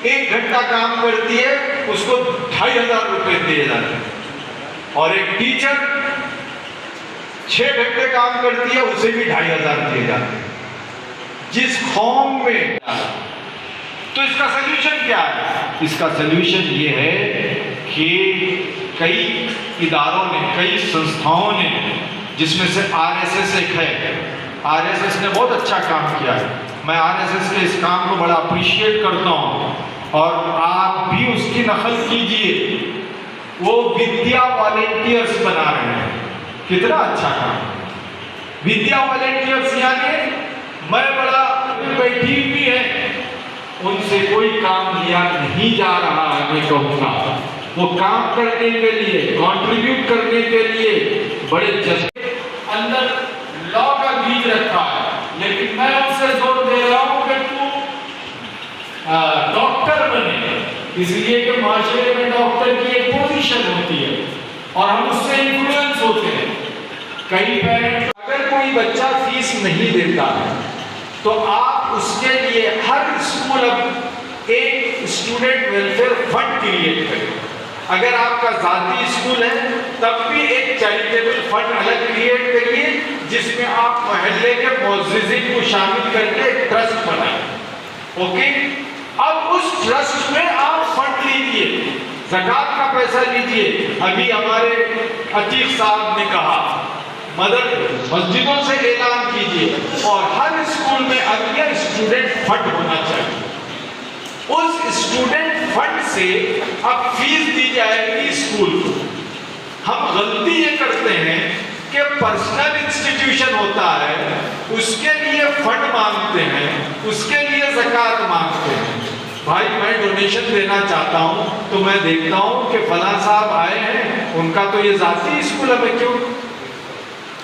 1 घंटा काम करती है उसको 2500 रुपये दिए जाते हैं, और एक टीचर 6 घंटे काम करती है उसे भी 2500 दिए जाते हैं। जिस फॉर्म में, तो इसका सोल्यूशन क्या है? इसका सोल्यूशन ये है कि कई इदारों ने, कई संस्थाओं ने, जिसमें से आरएसएस एक है, आरएसएस ने बहुत अच्छा काम किया है। मैं आरएसएस के इस काम को बड़ा अप्रिशिएट करता हूँ, और आप भी उसकी नकल कीजिए। वो विद्या वॉलेंटियर्स बना रहे हैं, कितना अच्छा काम। विद्या वॉलेंटियर्स यानी मैं बड़ा बैठी भी है, उनसे कोई काम लिया नहीं जा रहा है। मैं कहूँगा वो काम करने के लिए, कंट्रीब्यूट करने के लिए बड़े जज्बे अंदर लॉ का बीज रखा है, लेकिन मैं उनसे जोर दे रहा हूँ कि तू डॉक्टर बने, इसलिए कि माशरे में डॉक्टर की एक पोजीशन होती है और हम उससे इन्फ्लुएंस होते हैं। कई पेरेंट्स, अगर कोई बच्चा फीस नहीं देता है तो आप उसके लिए हर स्कूल अब एक स्टूडेंट वेलफेयर फंड क्रिएट करें। अगर आपका जाती स्कूल है तब भी एक चैरिटेबल फंड अलग क्रिएट करिए, जिसमें आप मोहल्ले के मुअज़्ज़िज़ीन को शामिल करके एक ट्रस्ट बनाएं। ओके, अब उस ट्रस्ट में आप फंड लीजिए, ज़कात का पैसा लीजिए। अभी हमारे अतीक साहब ने कहा मस्जिदों से ऐलान कीजिए, और हर स्कूल में अब यह स्टूडेंट फंड होना चाहिए। उस स्टूडेंट फंड से अब फीस दी जाएगी स्कूल को। हम गलती ये करते हैं कि पर्सनल इंस्टीट्यूशन होता है, उसके लिए फंड मांगते हैं, उसके लिए ज़कात मांगते हैं। भाई मैं डोनेशन देना चाहता हूँ तो मैं देखता हूँ कि फलां साहब आए हैं, उनका तो ये जाती स्कूल है, मैं क्यों,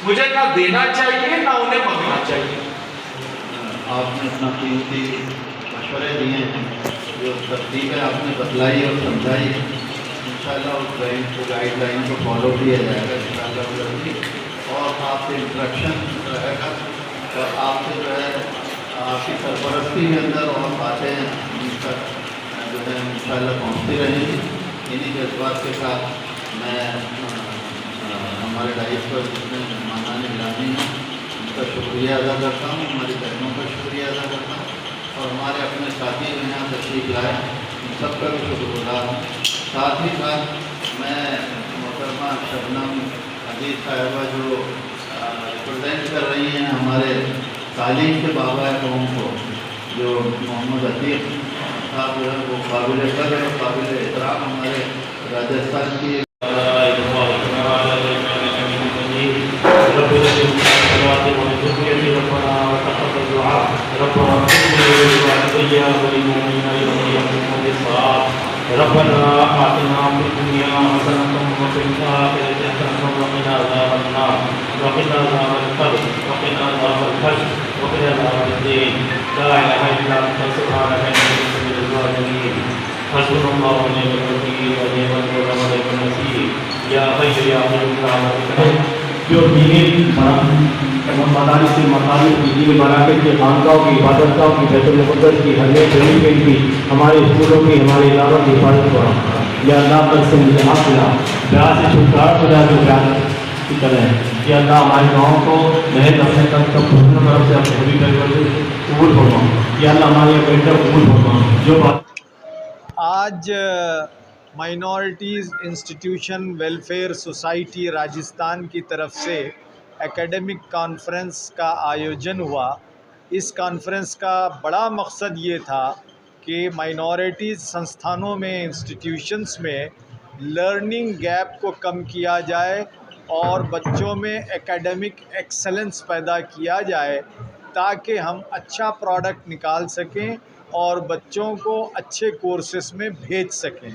मुझे ना देना चाहिए ना उन्हें मांगना चाहिए। आपने अपना कीमती मशवरे दिए हैं, जो तरतीबें आपने बतलाई और समझाई, इंशाल्लाह उस गाइडलाइन को फॉलो किया जाएगा इंशाल्लाह, और आपसे इंस्ट्रक्शन रहेगा और आपसे जो है आपकी सरपरस्ती के अंदर और बातें तक जो है इंशाल्लाह पहुँचती रहेंगी। इन्हीं जज्बात के साथ मैं हमारे लाइफ पर जितने मेहमान गिरामी हैं उनका शुक्रिया अदा करता हूँ, हमारी बहनों का शुक्रिया अदा करता हूँ, और हमारे अपने साथी जो यहाँ तशरीफ़ लाए उन सबका भी शुक्रगुजार हूँ। साथ ही साथ मैं मोहतरमा शबनम अजीज साहिबा जो रिप्रेजेंट कर रही हैं हमारे तालीम के बाबा कौम को, जो मोहम्मद अतीक साहब जो है वो काबिल कदर और काबिल एहतराम हमारे राजस्थान की रब्बना आतिना फिद दुनिया हसनतम व फिल आखिरति हसनतम व क़िना अज़ाबन्नार वक़िना अज़ाबल क़ब्र वक़िना अज़ाबल हश्र वक़िना अज़ाबद्दीन ला इलाहा इल्ला अंता सुब्हानका इन्नी कुन्तु मिनज़ ज़ालिमीन हस्बुनल्लाहु व नि'मल वकील व नि'मल मौला व नि'मन नसीर या हय्यु या क़य्यूम। जो दीनी मदारिस से मकामी की दीनी मराकज़ की खानकाहों की इबादतगाहों की बैतुल मुक़द्दस की हरमे शरीफ़ की हमारे स्कूलों की हमारे इदारों की हिफाजत करो या अल्लाह पर से मुझे हासिला ब्याह से छुटकारा खुदा जो ब्याह की तरह या अल्लाह हमारे गाँव को नए दफे तक पूर्ण तरफ से अपने सभी तरीके से कबूल फरमाओ या अल्लाह हमारे बेटा कबूल फरमाओ। जो बात आज minorities institution welfare society Rajasthan की तरफ से एकेडमिक कॉन्फ्रेंस का आयोजन हुआ। इस कॉन्फ्रेंस का बड़ा मकसद ये था कि माइनॉरिटीज़ संस्थानों में, इंस्टीट्यूशंस में लर्निंग गैप को कम किया जाए और बच्चों में एकेडमिक एक्सेलेंस पैदा किया जाए, ताकि हम अच्छा प्रोडक्ट निकाल सकें और बच्चों को अच्छे कोर्सेस में भेज सकें।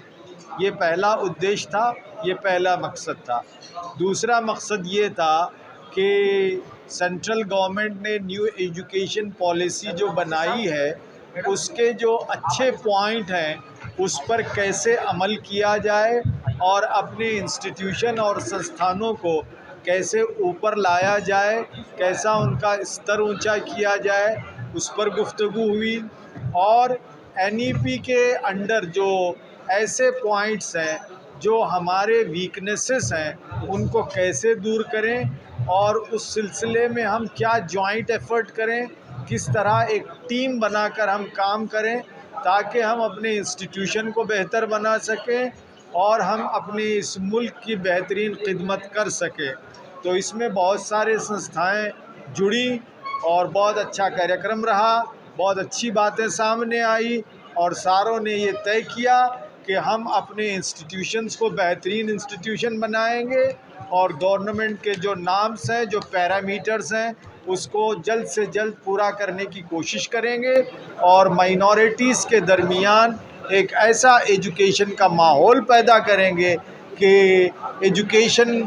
ये पहला उद्देश्य था, ये पहला मकसद था। दूसरा मकसद ये था कि सेंट्रल गवर्नमेंट ने न्यू एजुकेशन पॉलिसी जो बनाई है, उसके जो अच्छे पॉइंट हैं उस पर कैसे अमल किया जाए और अपने इंस्टीट्यूशन और संस्थानों को कैसे ऊपर लाया जाए, कैसा उनका स्तर ऊंचा किया जाए, उस पर गुफ्तगू हुई। और NEP के अंडर जो ऐसे पॉइंट्स हैं जो हमारे वीकनेसेस हैं उनको कैसे दूर करें और उस सिलसिले में हम क्या जॉइंट एफर्ट करें, किस तरह एक टीम बनाकर हम काम करें ताकि हम अपने इंस्टीट्यूशन को बेहतर बना सकें और हम अपने इस मुल्क की बेहतरीन खिदमत कर सकें। तो इसमें बहुत सारे संस्थाएं जुड़ी और बहुत अच्छा कार्यक्रम रहा, बहुत अच्छी बातें सामने आई और सारों ने ये तय किया कि हम अपने इंस्टीट्यूशंस को बेहतरीन इंस्टीट्यूशन बनाएंगे और गवर्नमेंट के जो नाम्स हैं, जो पैरामीटर्स हैं, उसको जल्द से जल्द पूरा करने की कोशिश करेंगे और माइनॉरिटीज़ के दरमियान एक ऐसा एजुकेशन का माहौल पैदा करेंगे कि एजुकेशन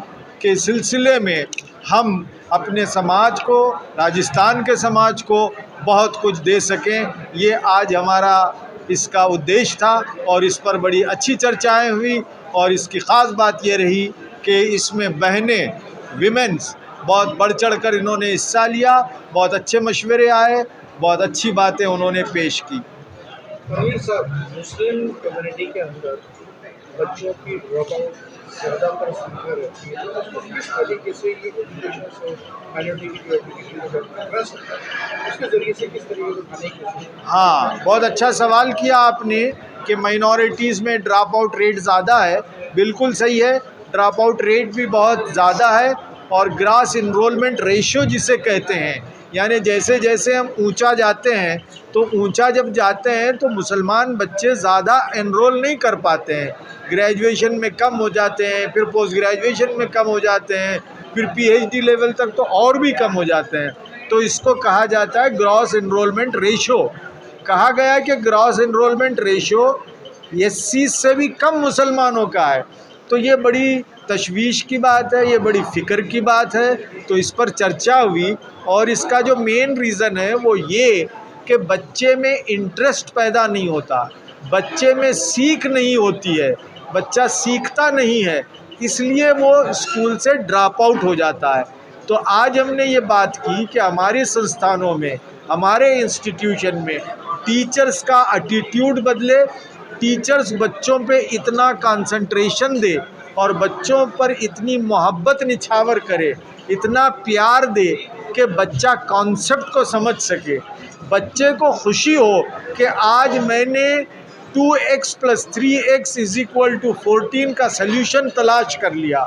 के सिलसिले में हम अपने समाज को, राजस्थान के समाज को बहुत कुछ दे सकें। ये आज हमारा इसका उद्देश्य था और इस पर बड़ी अच्छी चर्चाएं हुई और इसकी ख़ास बात ये रही कि इसमें बहनें, विमेंस बहुत बढ़ चढ़ कर इन्होंने हिस्सा लिया, बहुत अच्छे मशवरे आए, बहुत अच्छी बातें उन्होंने पेश की। अमीर साहब, मुस्लिम कम्युनिटी के अंदर बच्चों की ड्रॉप आउट ज़्यादातर संख्या रहती है, तो किस तरीके से ये एजुकेशन से माइनॉरिटी की जो एजुकेशन उसके ज़रिए से किस तरीके से खाने की? हाँ, बहुत अच्छा सवाल किया आपने कि माइनॉरिटीज़ में ड्रॉप आउट रेट ज़्यादा है। बिल्कुल सही है, ड्रॉप आउट रेट भी बहुत ज़्यादा है और ग्रास इनरोलमेंट रेशियो जिसे कहते हैं, यानी जैसे जैसे हम ऊंचा जाते हैं तो ऊंचा जब जाते हैं तो मुसलमान बच्चे ज़्यादा एनरोल नहीं कर पाते हैं, ग्रेजुएशन में कम हो जाते हैं, फिर पोस्ट ग्रेजुएशन में कम हो जाते हैं, फिर PhD लेवल तक तो और भी कम हो जाते हैं। तो इसको कहा जाता है ग्रॉस इनरोलमेंट रेशियो। कहा गया कि ग्रॉस इनरोलमेंट रेशियो SC से भी कम मुसलमानों का है, तो ये बड़ी तशवीश की बात है, ये बड़ी फ़िक्र की बात है। तो इस पर चर्चा हुई और इसका जो मेन रीज़न है वो ये कि बच्चे में इंटरेस्ट पैदा नहीं होता, बच्चे में सीख नहीं होती है, बच्चा सीखता नहीं है, इसलिए वो स्कूल से ड्रॉप आउट हो जाता है। तो आज हमने ये बात की कि हमारे संस्थानों में, हमारे इंस्टीट्यूशन में टीचर्स का एटीट्यूड बदले, टीचर्स बच्चों पे इतना कंसंट्रेशन दे और बच्चों पर इतनी मोहब्बत निछावर करे, इतना प्यार दे कि बच्चा कॉन्सेप्ट को समझ सके, बच्चे को खुशी हो कि आज मैंने 2x + 3x = 14 का सल्यूशन तलाश कर लिया।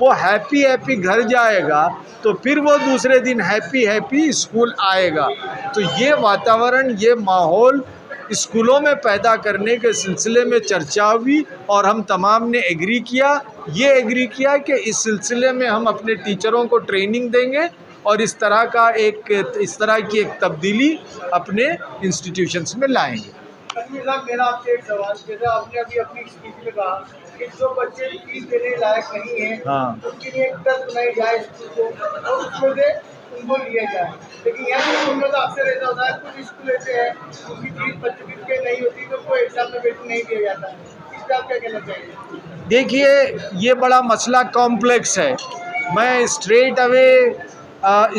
वो हैप्पी घर जाएगा तो फिर वो दूसरे दिन हैप्पी स्कूल आएगा। तो ये वातावरण, ये माहौल स्कूलों में पैदा करने के सिलसिले में चर्चा हुई और हम तमाम ने एग्री किया कि इस सिलसिले में हम अपने टीचरों को ट्रेनिंग देंगे और इस तरह की एक तब्दीली अपने इंस्टीट्यूशंस में लाएंगे। मेरा आपसे एक सवाल, जैसे आपने अभी अपनी स्पीच में कहा कि जो बच्चे फीस देने लायक नहीं है, हाँ, उनके लिए एक ट्रस्ट बनाई जाए स्कूल को और उसमें से उनको लिया जाए। लेकिन यहाँ स्कूल में तो अक्सर ऐसा होता है, कुछ स्कूल ऐसे हैं उनकी फीस 25 के नहीं होती तो कोई एग्जाम में बेटी नहीं दिया जाता। इस पर आप क्या कहना चाहिए? देखिए, ये बड़ा मसला कॉम्प्लेक्स है। मैं स्ट्रेट अवे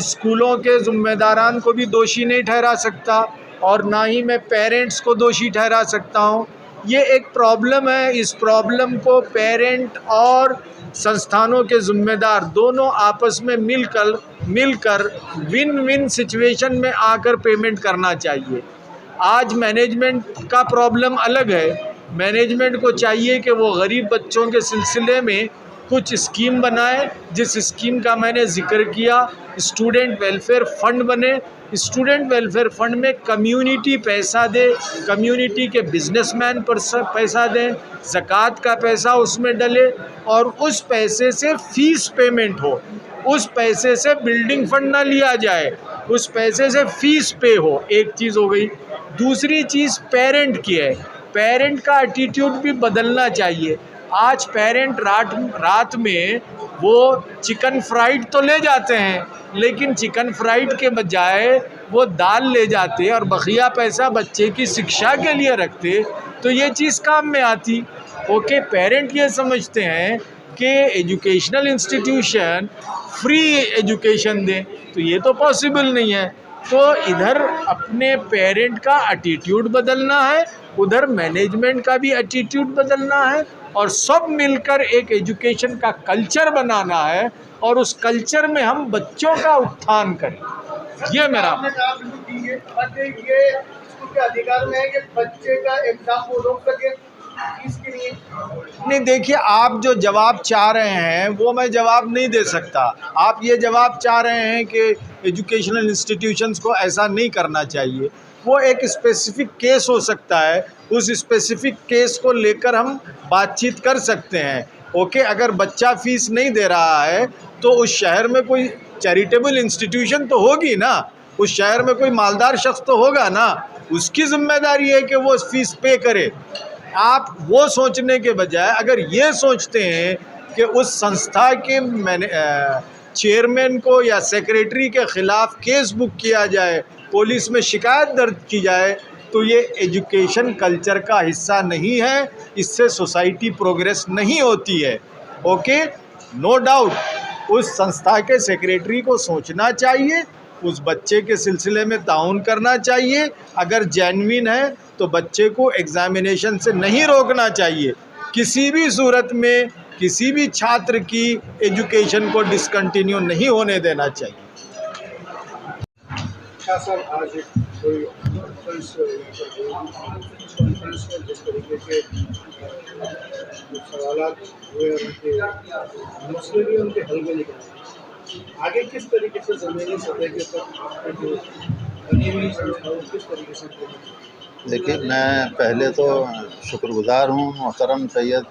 स्कूलों के ज़िम्मेदारान को भी दोषी नहीं ठहरा सकता और ना ही मैं पेरेंट्स को दोषी ठहरा सकता हूँ। ये एक प्रॉब्लम है, इस प्रॉब्लम को पेरेंट और संस्थानों के ज़िम्मेदार दोनों आपस में मिलकर विन विन सिचुएशन में आकर पेमेंट करना चाहिए। आज मैनेजमेंट का प्रॉब्लम अलग है। मैनेजमेंट को चाहिए कि वो गरीब बच्चों के सिलसिले में कुछ स्कीम बनाए, जिस स्कीम का मैंने जिक्र किया, स्टूडेंट वेलफेयर फ़ंड बने। स्टूडेंट वेलफेयर फ़ंड में कम्युनिटी पैसा दे, कम्युनिटी के बिजनेसमैन पैसा दें, ज़कात का पैसा उसमें डले और उस पैसे से फ़ीस पेमेंट हो, उस पैसे से बिल्डिंग फंड ना लिया जाए, उस पैसे से फ़ीस पे हो। एक चीज़ हो गई। दूसरी चीज़ पेरेंट की है। पेरेंट का एटीट्यूड भी बदलना चाहिए। आज पेरेंट रात में वो चिकन फ्राइड तो ले जाते हैं, लेकिन चिकन फ्राइड के बजाय वो दाल ले जाते और बकिया पैसा बच्चे की शिक्षा के लिए रखते, तो ये चीज़ काम में आती। ओके, पेरेंट ये समझते हैं कि एजुकेशनल इंस्टीट्यूशन फ्री एजुकेशन दें, तो ये तो पॉसिबल नहीं है। तो इधर अपने पेरेंट का एटीट्यूड बदलना है, उधर मैनेजमेंट का भी एटीट्यूड बदलना है, और सब मिलकर एक एजुकेशन का कल्चर बनाना है, और उस कल्चर में हम बच्चों का उत्थान करें। ये मेरा आपने कहा बिल्कुल ठीक है, बट ये स्कूल के अधिकार में है कि बच्चे का एग्जाम वो रोक सके, इसके लिए नहीं, देखिए, आप जो जवाब चाह रहे हैं वो मैं जवाब नहीं दे सकता। आप ये जवाब चाह रहे हैं कि एजुकेशनल इंस्टीट्यूशंस को ऐसा नहीं करना चाहिए, वो एक स्पेसिफिक केस हो सकता है, उस स्पेसिफिक केस को लेकर हम बातचीत कर सकते हैं। ओके, अगर बच्चा फीस नहीं दे रहा है तो उस शहर में कोई चैरिटेबल इंस्टीट्यूशन तो होगी ना, उस शहर में कोई मालदार शख्स तो होगा ना, उसकी जिम्मेदारी है कि वो फीस पे करे। आप वो सोचने के बजाय अगर ये सोचते हैं कि उस संस्था के चेयरमैन को या सेक्रेटरी के ख़िलाफ़ केस बुक किया जाए, पुलिस में शिकायत दर्ज की जाए, तो ये एजुकेशन कल्चर का हिस्सा नहीं है, इससे सोसाइटी प्रोग्रेस नहीं होती है। ओके, नो डाउट उस संस्था के सेक्रेटरी को सोचना चाहिए, उस बच्चे के सिलसिले में ताउन करना चाहिए। अगर जेन्युइन है तो बच्चे को एग्ज़ामिनेशन से नहीं रोकना चाहिए। किसी भी सूरत में किसी भी छात्र की एजुकेशन को डिसकंटिन्यू नहीं होने देना चाहिए। क्या सर आज कोई कॉन्फ्रेंस में जिस तरीके के सवाल हुए उनके मसले भी उनके हल में निकले, आगे किस तरीके से ज़मीनी सतह के ऊपर आपकी जो बनी हुई संस्थाओं किस तरीके से? देखिए, मैं पहले तो शुक्रगुज़ार हूँ मोहतरम सैयद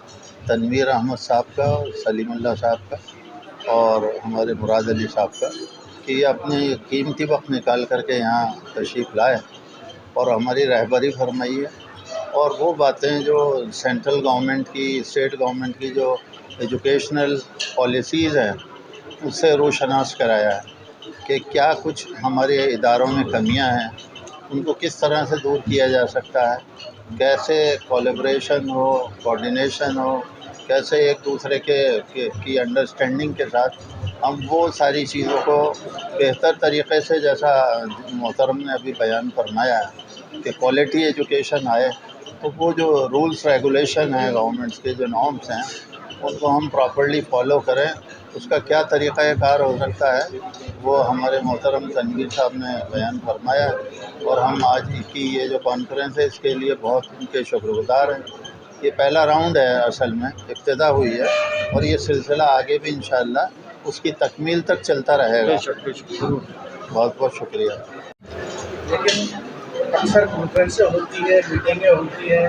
तनवीर अहमद साहब का, सलीमुल्लाह साहब का और हमारे मुराद अली साहब का कि ये अपनी कीमती वक्त निकाल करके यहाँ तशरीफ़ लाए और हमारी रहबरी फरमाई है, और वो बातें जो सेंट्रल गवर्नमेंट की, स्टेट गवर्नमेंट की जो एजुकेशनल पॉलिसीज़ हैं उससे रोशनास कराया है कि क्या कुछ हमारे इदारों में कमियां हैं, उनको किस तरह से दूर किया जा सकता है, कैसे कोलैबोरेशन हो, कोऑर्डिनेशन हो, कैसे एक दूसरे की अंडरस्टैंडिंग के साथ हम वो सारी चीज़ों को बेहतर तरीक़े से, जैसा मोहतरम ने अभी बयान फरमाया है कि क्वालिटी एजुकेशन आए, तो वो जो रूल्स रेगुलेशन हैं गवर्नमेंट्स के, जो नॉर्म्स हैं, उनको हम प्रॉपर्ली फॉलो करें। उसका क्या तरीक़ाकार हो सकता है वो हमारे मोहतरम तनवीर साहब ने बयान फरमाया, और हम आज की ये जो कॉन्फ्रेंस है इसके लिए बहुत उनके शुक्रगुज़ार हैं। ये पहला राउंड है, असल में इब्तिदा हुई है, और ये सिलसिला आगे भी इंशाअल्लाह उसकी तकमील तक चलता रहेगा। बहुत बहुत शुक्रिया। लेकिन अक्सर कॉन्फ्रेंसें होती है, मीटिंगें होती हैं,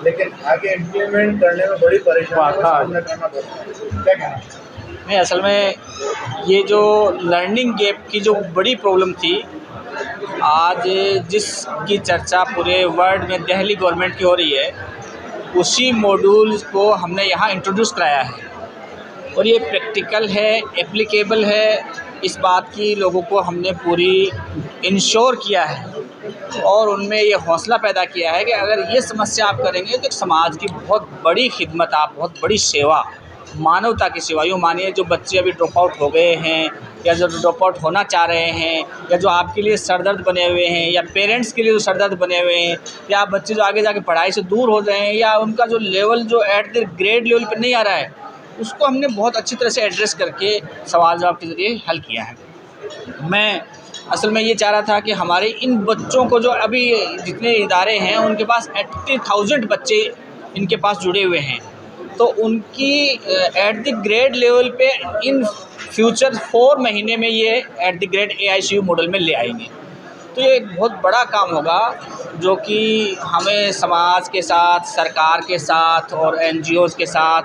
लेकिन आगे इम्प्लीमेंट करने में बड़ी परेशानी का सामना करना पड़ता है, क्या कहना? नहीं, असल में ये जो लर्निंग गैप की जो बड़ी प्रॉब्लम थी, आज जिसकी चर्चा पूरे वर्ल्ड में दिल्ली गवर्नमेंट की हो रही है, उसी मॉड्यूल को हमने यहाँ इंट्रोड्यूस कराया है, और ये प्रैक्टिकल है, एप्लीकेबल है, इस बात की लोगों को हमने पूरी इंश्योर किया है, और उनमें ये हौसला पैदा किया है कि अगर ये समस्या आप करेंगे तो समाज की बहुत बड़ी खिदमत, आप बहुत बड़ी सेवा, मानवता की सेवा। यूँ मानिए जो बच्चे अभी ड्रॉप आउट हो गए हैं, या जो ड्रॉप आउट होना चाह रहे हैं, या जो आपके लिए सरदर्द बने हुए हैं, या पेरेंट्स के लिए जो सरदर्द बने हुए हैं, या बच्चे जो आगे जाके पढ़ाई से दूर हो रहे हैं, या उनका जो लेवल जो एट द ग्रेड लेवल पर नहीं आ रहा है, उसको हमने बहुत अच्छी तरह से एड्रेस करके सवाल जवाब के ज़रिए हल किया है। मैं असल में ये चाह रहा था कि हमारे इन बच्चों को, जो अभी जितने इदारे हैं उनके पास 80,000 बच्चे इनके पास जुड़े हुए हैं, तो उनकी एट द ग्रेड लेवल पे इन फ्यूचर 4 महीने में ये at the grade AICU model में ले आएंगे। तो ये एक बहुत बड़ा काम होगा जो कि हमें समाज के साथ, सरकार के साथ और NGOs के साथ,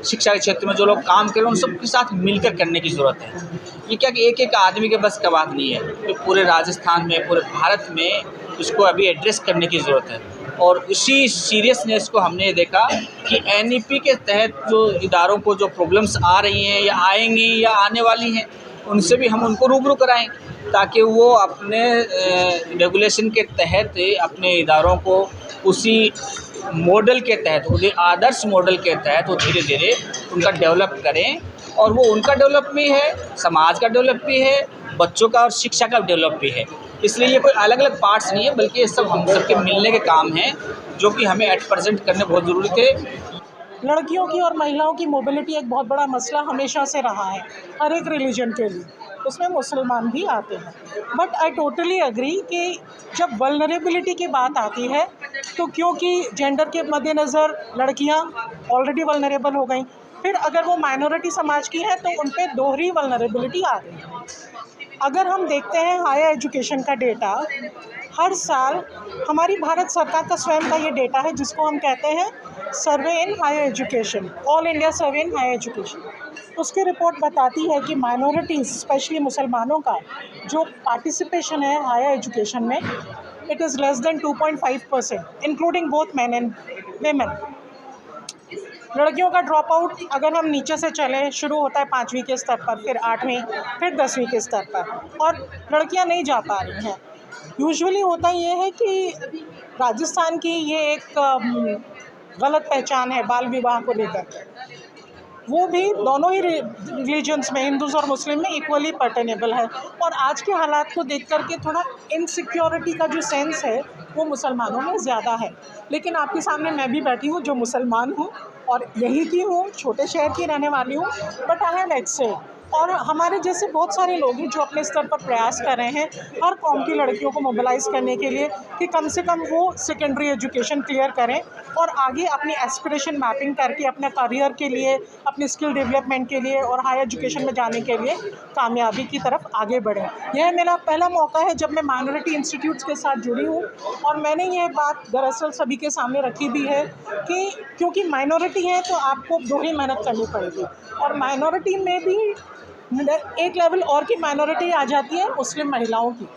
शिक्षा के क्षेत्र में जो लोग काम कर रहे हैं उन सब के साथ मिलकर करने की ज़रूरत है। ये क्या कि एक आदमी के बस का बात नहीं है, तो पूरे राजस्थान में, पूरे भारत में इसको अभी एड्रेस करने की ज़रूरत है। और उसी सीरियसनेस को हमने देखा कि NEP के तहत जो इदारों को जो प्रॉब्लम्स आ रही हैं या आएंगी या आने वाली हैं, उनसे भी हम उनको रूबरू कराएं, ताकि वो अपने रेगुलेशन के तहत अपने इदारों को उसी मॉडल के तहत, उसी आदर्श मॉडल के तहत वो धीरे धीरे उनका डेवलप करें। और वो उनका डेवलप भी है, समाज का डेवलप भी है, बच्चों का और शिक्षा का डेवलप भी है। इसलिए ये कोई अलग अलग पार्ट्स नहीं है, बल्कि ये सब हम सबके मिलने के काम हैं, जो कि हमें एट प्रेजेंट करने बहुत ज़रूरी थे। लड़कियों की और महिलाओं की मोबिलिटी एक बहुत बड़ा मसला हमेशा से रहा है हर एक रिलीजन के लिए, उसमें मुसलमान भी आते हैं। बट आई टोटली एग्री कि जब वल्नरेबिलिटी की बात आती है तो क्योंकि जेंडर के मद्देनज़र लड़कियां ऑलरेडी वल्नरेबल हो गई, फिर अगर वो माइनॉरिटी समाज की है तो उन पर दोहरी वल्नरेबिलिटी आ गई है। अगर हम देखते हैं हायर एजुकेशन का डेटा, हर साल हमारी भारत सरकार का स्वयं का ये डेटा है जिसको हम कहते हैं survey in higher education, all India survey in higher education. उसकी रिपोर्ट बताती है कि माइनॉरिटीज़ स्पेशली मुसलमानों का जो पार्टिसिपेशन है हायर एजुकेशन में, it is less than 2.5%, including both man and women. लड़कियों का ड्रॉप आउट अगर हम नीचे से चलें, शुरू होता है 5वीं के स्तर पर, फिर 8वीं, फिर 10वीं के स्तर पर, और लड़कियां नहीं जा पा रही हैं। यूजुअली होता ये है कि राजस्थान की ये एक गलत पहचान है बाल विवाह को लेकर, वो भी दोनों ही रिलीजन्स में, हिंदूज़ और मुस्लिम में, इक्वली पर्टेनेबल है। और आज के हालात को देख कर के थोड़ा इनसिक्योरिटी का जो सेंस है वो मुसलमानों में ज़्यादा है। लेकिन आपके सामने मैं भी बैठी हूँ जो मुसलमान हूँ और यहीं की हूँ, छोटे शहर की रहने वाली हूँ, बट आई हैव एक्सेल। और हमारे जैसे बहुत सारे लोग हैं जो अपने स्तर पर प्रयास कर रहे हैं हर कौम की लड़कियों को मोबिलाइज़ करने के लिए कि कम से कम वो सेकेंडरी एजुकेशन क्लियर करें और आगे अपनी एस्पिरेशन मैपिंग करके अपने करियर के लिए, अपनी स्किल डेवलपमेंट के लिए और हायर एजुकेशन में जाने के लिए कामयाबी की तरफ आगे बढ़ें। यह मेरा पहला मौका है जब मैं माइनॉरिटी इंस्टीट्यूट्स के साथ जुड़ी हूँ, और मैंने ये बात दरअसल सभी के सामने रखी भी है कि क्योंकि माइनॉरिटी है तो आपको दोहरी मेहनत करनी पड़ेगी। और माइनॉरिटी में भी एक लेवल और की माइनॉरिटी आ जाती है मुस्लिम महिलाओं की।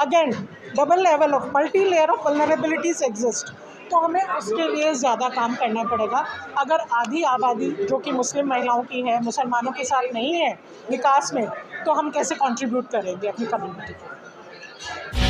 Again double level of multi layer of vulnerabilities exist, तो हमें उसके लिए ज़्यादा काम करना पड़ेगा। अगर आधी आबादी जो कि मुस्लिम महिलाओं की है मुसलमानों के साथ नहीं है विकास में, तो हम कैसे कंट्रीब्यूट करेंगे अपनी कम्युनिटी को।